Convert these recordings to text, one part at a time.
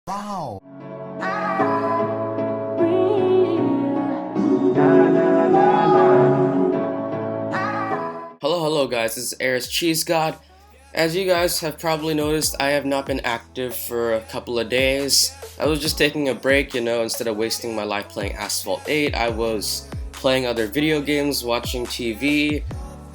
Wow. Hello guys, this is Aris Cheese God. As you guys have probably noticed, I have not been active for a couple of days. I was just taking a break, instead of wasting my life playing Asphalt 8, I was playing other video games, watching TV,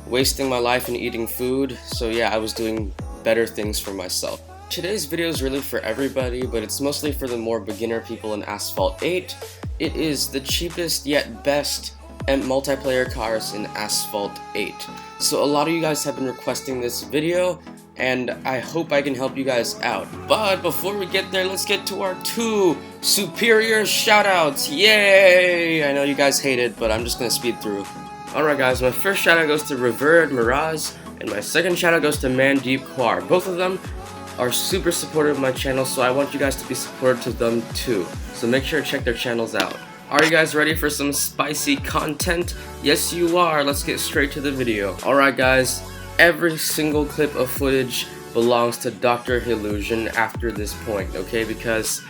wasting my life and eating food. So yeah, I was doing better things for myself. Today's video is really for everybody, but it's mostly for the more beginner people in Asphalt 8. It is the cheapest yet best and multiplayer cars in Asphalt 8. So a lot of you guys have been requesting this video, and I hope I can help you guys out. But before we get there, let's get to our 2 superior shoutouts. Yay! I know you guys hate it, but I'm just gonna speed through. Alright guys, my first shoutout goes to Rover Miraz, and my second shoutout goes to Mandeep Kaur. Both of them are super supportive of my channel, so I want you guys to be supportive to them too. So make sure to check their channels out. Are you guys ready for some spicy content? Yes you are, let's get straight to the video. Alright guys, every single clip of footage belongs to Dr. Healusion after this point, okay? Because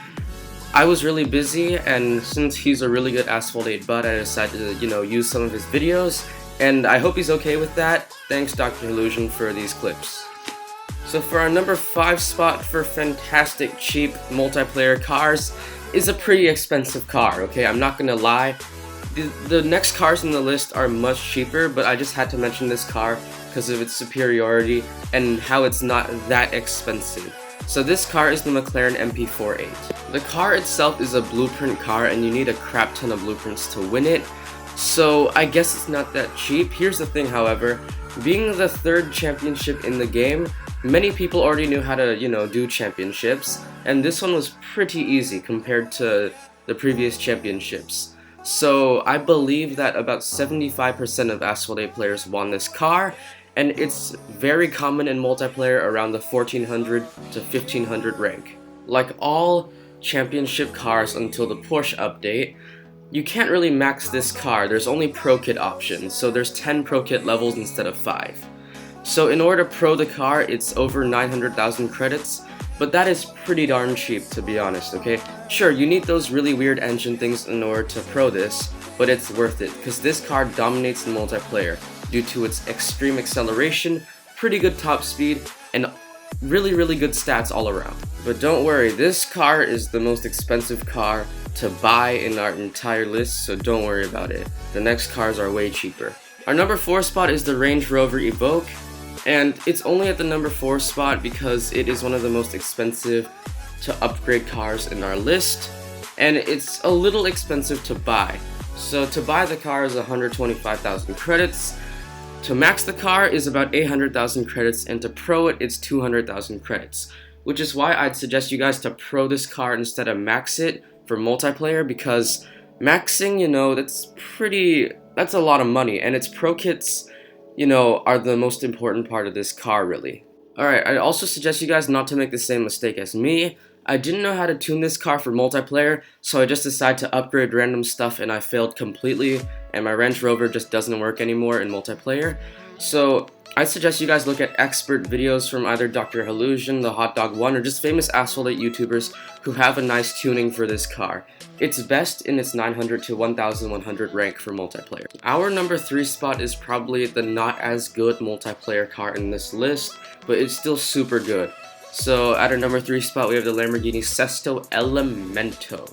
I was really busy, and since he's a really good Asphalt 8 bud, I decided to, use some of his videos, and I hope he's okay with that. Thanks Dr. Healusion for these clips. So for our number 5 spot for fantastic cheap multiplayer cars is a pretty expensive car, okay? I'm not gonna lie. The next cars in the list are much cheaper, but I just had to mention this car because of its superiority and how it's not that expensive. So this car is the Mclaren Mp4 Ii. The car itself is a blueprint car, and you need a crap ton of blueprints to win it. So I guess it's not that cheap. Here's the thing, however, being the 3rd championship in the game, many people already knew how to, do championships, and this one was pretty easy compared to the previous championships. So I believe that about 75% of Asphalt 8 players won this car, and it's very common in multiplayer around the 1400 to 1500 rank. Like all championship cars until the Porsche update, you can't really max this car. There's only Pro Kit options, so there's 10 Pro Kit levels instead of 5. So in order to pro the car, it's over 900,000 credits, but that is pretty darn cheap, to be honest, okay? Sure, you need those really weird engine things in order to pro this, but it's worth it, because this car dominates in multiplayer due to its extreme acceleration, pretty good top speed, and really good stats all around. But don't worry, this car is the most expensive car to buy in our entire list, so don't worry about it. The next cars are way cheaper. Our number 4 spot is the Range Rover Evoque, and it's only at the number 4 spot because it is one of the most expensive to upgrade cars in our list, and it's a little expensive to buy. So to buy the car is 125,000 credits, to max the car is about 800,000 credits, and to pro it, it's 200,000 credits. Which is why I'd suggest you guys to pro this car instead of max it for multiplayer, because maxing, that's a lot of money, and its pro kits, are the most important part of this car, really. Alright, I'd also suggest you guys not to make the same mistake as me. I didn't know how to tune this car for multiplayer, so I just decided to upgrade random stuff, and I failed completely, and my Range Rover just doesn't work anymore in multiplayer. So I suggest you guys look at expert videos from either Dr. Healusion, the Hot Dog 1, or just famous Asphalt 8 YouTubers who have a nice tuning for this car. It's best in its 900 to 1100 rank for multiplayer. Our number 3 spot is probably the not as good multiplayer car in this list, but it's still super good. So at our number 3 spot we have the Lamborghini Sesto Elemento.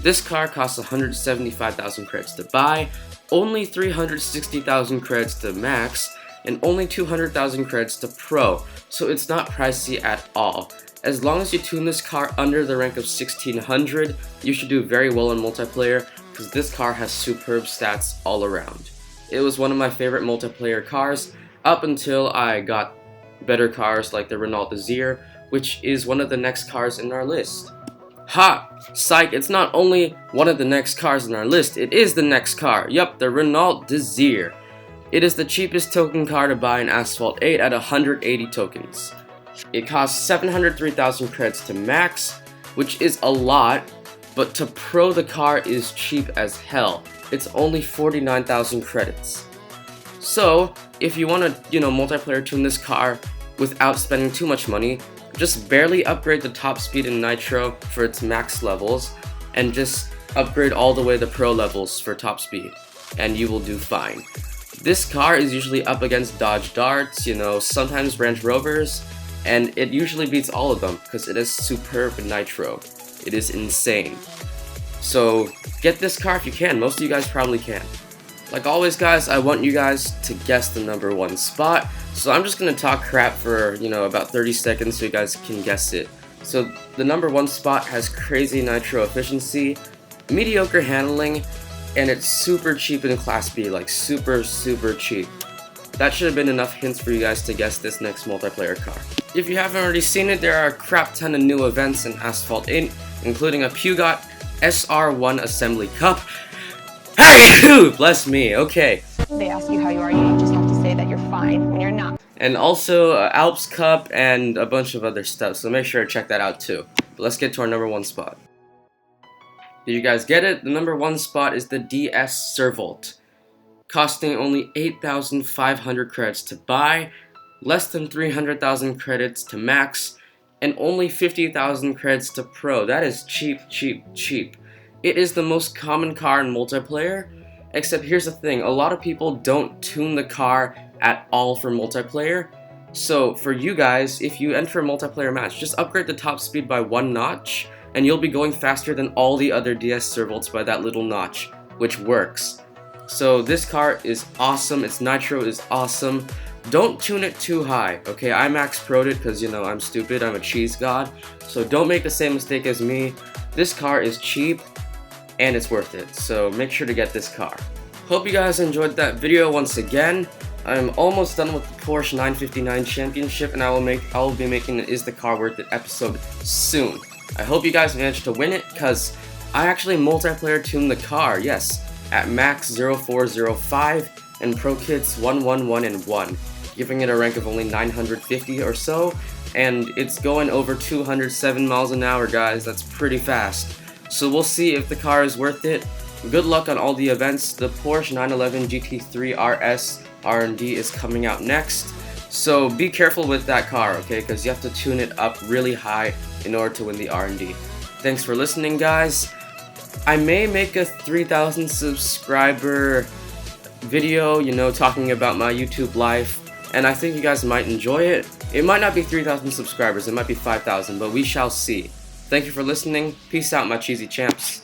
This car costs 175,000 credits to buy, only 360,000 credits to max, and only 200,000 credits to pro, so it's not pricey at all. As long as you tune this car under the rank of 1600, you should do very well in multiplayer, because this car has superb stats all around. It was one of my favorite multiplayer cars, up until I got better cars like the Renault Azir, which is one of the next cars in our list. Ha! Psych, it's not only one of the next cars in our list, it is the next car. Yup, the Renault Azir. It is the cheapest token car to buy in Asphalt 8 at 180 tokens. It costs 703,000 credits to max, which is a lot, but to pro the car is cheap as hell. It's only 49,000 credits. So, if you want to, multiplayer tune this car without spending too much money, Just barely upgrade the top speed in Nitro for its max levels, and just upgrade all the way to pro levels for top speed, and you will do fine. This car is usually up against Dodge Darts, you know, sometimes Range Rovers, and it usually beats all of them because it is superb Nitro. It is insane. So get this car if you can. Most of you guys probably can. Like always, guys, I want you guys to guess the number 1 spot. So I'm just gonna talk crap for, you know, about 30 seconds so you guys can guess it. So the number 1 spot has crazy nitro efficiency, mediocre handling, and it's super cheap in Class B, like super cheap. That should have been enough hints for you guys to guess this next multiplayer car. If you haven't already seen it, there are a crap ton of new events in Asphalt 8, including a Peugeot SR1 Assembly Cup. Bless me, okay. They ask you how you are, you just have to say that you're fine when you're not. And also Alps Cup and a bunch of other stuff, so make sure to check that out too. But let's get to our number 1 spot. Did you guys get it? The number 1 spot is the DS Servolt, costing only 8,500 credits to buy, less than 300,000 credits to max, and only 50,000 credits to pro. That is cheap. It is the most common car in multiplayer, except here's the thing, a lot of people don't tune the car at all for multiplayer. So for you guys, if you enter a multiplayer match, just upgrade the top speed by 1 notch, and you'll be going faster than all the other DS Servolts by that little notch, which works. So this car is awesome, its nitro is awesome. Don't tune it too high, okay? I max pro'd it because, you know, I'm stupid, I'm a cheese god. So don't make the same mistake as me. This car is cheap, and it's worth it, so make sure to get this car. Hope you guys enjoyed that video once again. I'm almost done with the Porsche 959 Championship, and I will be making an Is the Car Worth It episode soon. I hope you guys managed to win it, because I actually multiplayer tuned the car, yes, at max 0405 and Pro Kits 111 and 1, giving it a rank of only 950 or so, and it's going over 207 miles an hour, guys. That's pretty fast. So we'll see if the car is worth it. Good luck on all the events. The Porsche 911 GT3 RS R&D is coming out next. So be careful with that car, okay? Because you have to tune it up really high in order to win the R&D. Thanks for listening, guys. I may make a 3,000 subscriber video, you know, talking about my YouTube life. And I think you guys might enjoy it. It might not be 3,000 subscribers, it might be 5,000, but we shall see. Thank you for listening. Peace out, my cheesy champs.